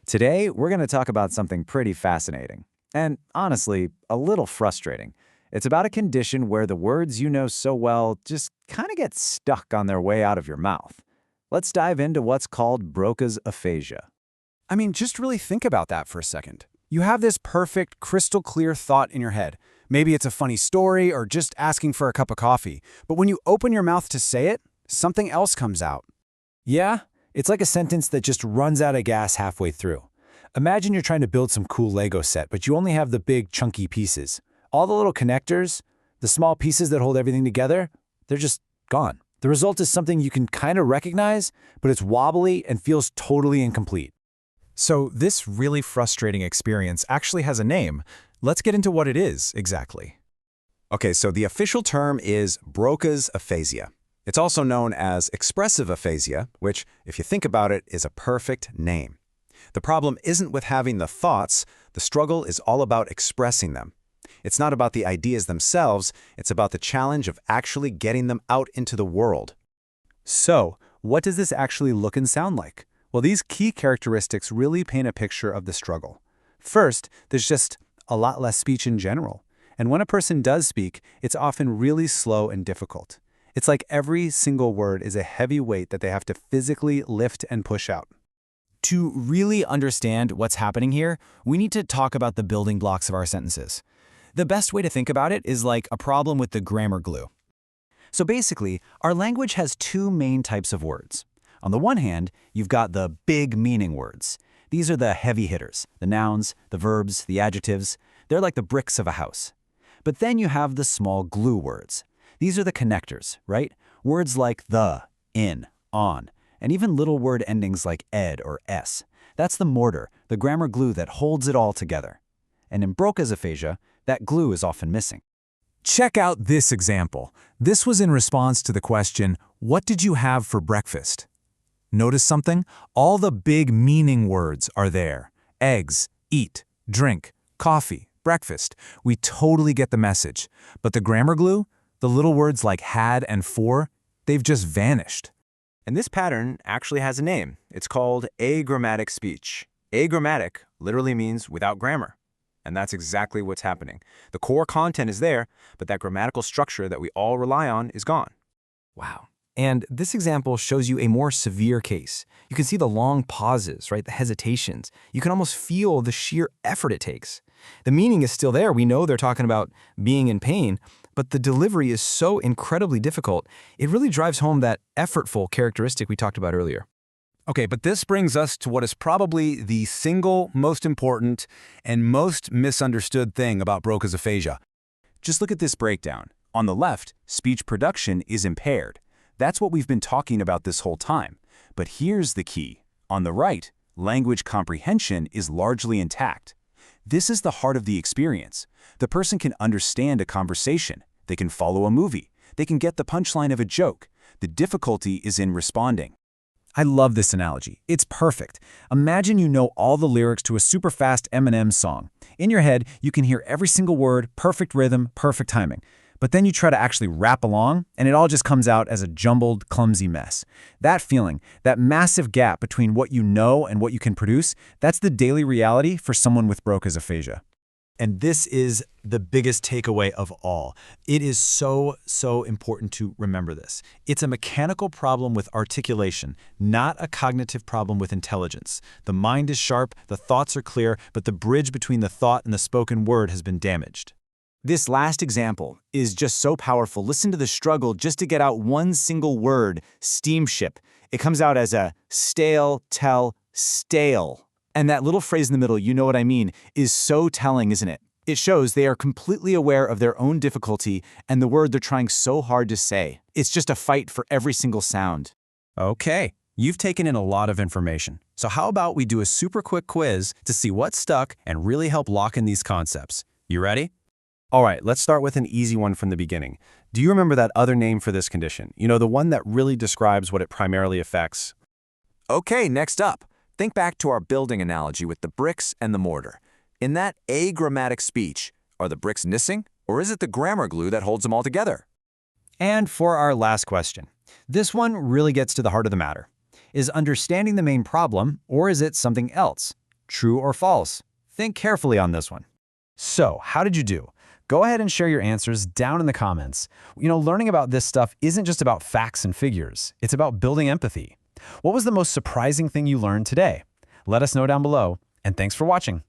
Today, we're going to talk about something pretty fascinating and, honestly, a little frustrating. It's about a condition where the words you know so well just kind of get stuck on their way out of your mouth. Let's dive into what's called Broca's aphasia. I mean, just really think about that for a second. You have this perfect, crystal clear thought in your head. Maybe it's a funny story or just asking for a cup of coffee. But when you open your mouth to say it, something else comes out. Yeah, it's like a sentence that just runs out of gas halfway through. Imagine you're trying to build some cool Lego set, but you only have the big, chunky pieces. All the little connectors, the small pieces that hold everything together, they're just gone. The result is something you can kind of recognize, but it's wobbly and feels totally incomplete. So this really frustrating experience actually has a name. Let's get into what it is exactly. Okay, so the official term is Broca's aphasia. It's also known as expressive aphasia, which, if you think about it, is a perfect name. The problem isn't with having the thoughts, the struggle is all about expressing them. It's not about the ideas themselves, it's about the challenge of actually getting them out into the world. So, what does this actually look and sound like? Well, these key characteristics really paint a picture of the struggle. First, there's just a lot less speech in general. And when a person does speak, it's often really slow and difficult. It's like every single word is a heavy weight that they have to physically lift and push out. To really understand what's happening here, we need to talk about the building blocks of our sentences. The best way to think about it is like a problem with the grammar glue. So basically, our language has two main types of words. On the one hand, you've got the big meaning words. These are the heavy hitters, the nouns, the verbs, the adjectives. They're like the bricks of a house. But then you have the small glue words. These are the connectors, right? Words like the, in, on, and even little word endings like ed or s. That's the mortar, the grammar glue that holds it all together. And in Broca's aphasia, that glue is often missing. Check out this example. This was in response to the question, "What did you have for breakfast?" Notice something? All the big meaning words are there. Eggs, eat, drink, coffee, breakfast. We totally get the message. But the grammar glue, the little words like had and for, they've just vanished. And this pattern actually has a name. It's called agrammatic speech. Agrammatic literally means without grammar. And that's exactly what's happening. The core content is there, but that grammatical structure that we all rely on is gone. Wow. And this example shows you a more severe case. You can see the long pauses, right? The hesitations. You can almost feel the sheer effort it takes. The meaning is still there. We know they're talking about being in pain, but the delivery is so incredibly difficult, it really drives home that effortful characteristic we talked about earlier. Okay, but this brings us to what is probably the single most important and most misunderstood thing about Broca's aphasia. Just look at this breakdown. On the left, speech production is impaired. That's what we've been talking about this whole time. But here's the key. On the right, language comprehension is largely intact. This is the heart of the experience. The person can understand a conversation. They can follow a movie. They can get the punchline of a joke. The difficulty is in responding. I love this analogy. It's perfect. Imagine you know all the lyrics to a super fast Eminem song. In your head, you can hear every single word, perfect rhythm, perfect timing. But then you try to actually rap along, and it all just comes out as a jumbled, clumsy mess. That feeling, that massive gap between what you know and what you can produce, that's the daily reality for someone with Broca's aphasia. And this is the biggest takeaway of all. It is so important to remember this. It's a mechanical problem with articulation, not a cognitive problem with intelligence. The mind is sharp, the thoughts are clear, but the bridge between the thought and the spoken word has been damaged. This last example is just so powerful. Listen to the struggle just to get out one single word, steamship. It comes out as a stale, tell, stale. And that little phrase in the middle, you know what I mean, is so telling, isn't it? It shows they are completely aware of their own difficulty and the word they're trying so hard to say. It's just a fight for every single sound. Okay, you've taken in a lot of information. So how about we do a super quick quiz to see what stuck and really help lock in these concepts. You ready? All right, let's start with an easy one from the beginning. Do you remember that other name for this condition? You know, the one that really describes what it primarily affects? Okay, next up. Think back to our building analogy with the bricks and the mortar. In that agrammatic speech, are the bricks missing, or is it the grammar glue that holds them all together? And for our last question, this one really gets to the heart of the matter. Is understanding the main problem, or is it something else? True or false? Think carefully on this one. So, how did you do? Go ahead and share your answers down in the comments. Learning about this stuff isn't just about facts and figures. It's about building empathy. What was the most surprising thing you learned today? Let us know down below, and thanks for watching.